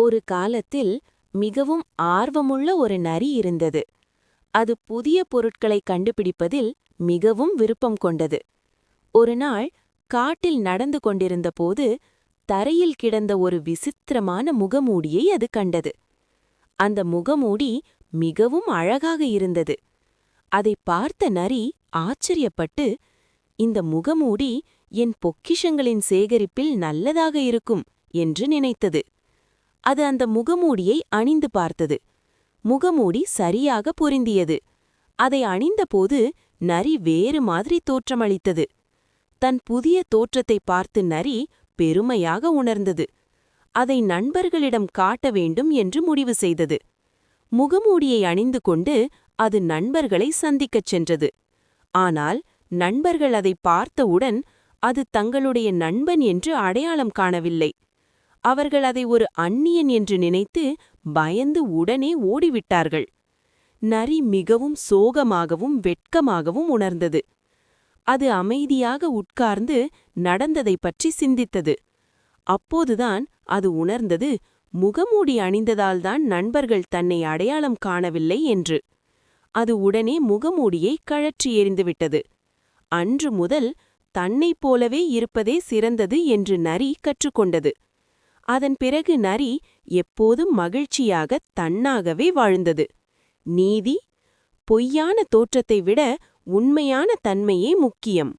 ஒரு காலத்தில் மிகவும் ஆர்வமுள்ள ஒரு நரி இருந்தது. அது புதிய பொருட்களை கண்டுபிடிப்பதில் மிகவும் விருப்பம் கொண்டது. ஒருநாள் காட்டில் நடந்து கொண்டிருந்தபோது தரையில் கிடந்த ஒரு விசித்திரமான முகமூடியை அது கண்டது. அந்த முகமூடி மிகவும் அழகாக இருந்தது. அதை பார்த்த நரி ஆச்சரியப்பட்டு, இந்த முகமூடி என் பொக்கிஷங்களின் சேகரிப்பில் நல்லதாக இருக்கும் என்று நினைத்தது. அது அந்த முகமூடியை அணிந்து பார்த்தது. முகமூடி சரியாக பொருந்தியது. அதை அணிந்தபோது நரி வேறு மாதிரி தோற்றமளித்தது. தன் புதிய தோற்றத்தை பார்த்து நரி பெருமையாக உணர்ந்தது. அதை நண்பர்களிடம் காட்ட வேண்டும் என்று முடிவு செய்தது. முகமூடியை அணிந்து கொண்டு அது நண்பர்களை சந்திக்கச் சென்றது. ஆனால் நண்பர்கள் அதை பார்த்தவுடன் அது தங்களுடைய நண்பன் என்று அடையாளம் காணவில்லை. அவர்கள் அதை ஒரு அந்நியன் என்று நினைத்து பயந்து உடனே ஓடிவிட்டார்கள். நரி மிகவும் சோகமாகவும் வெட்கமாகவும் உணர்ந்தது. அது அமைதியாக உட்கார்ந்து நடந்ததைப் பற்றி சிந்தித்தது. அப்போதுதான் அது உணர்ந்தது, முகமூடி அணிந்ததால்தான் நண்பர்கள் தன்னை அடையாளம் காணவில்லை என்று. அது உடனே முகமூடியை கழற்றி எறிந்துவிட்டது. அன்று முதல் தன்னைப் போலவே இருப்பதே சிறந்தது என்று நரி கற்றுக்கொண்டது. அதன் பிறகு நரி எப்போதும் மகிழ்ச்சியாக தன்னாகவே வாழ்ந்தது. நீதி: பொய்யான தோற்றத்தை விட உண்மையான தன்மையே முக்கியம்.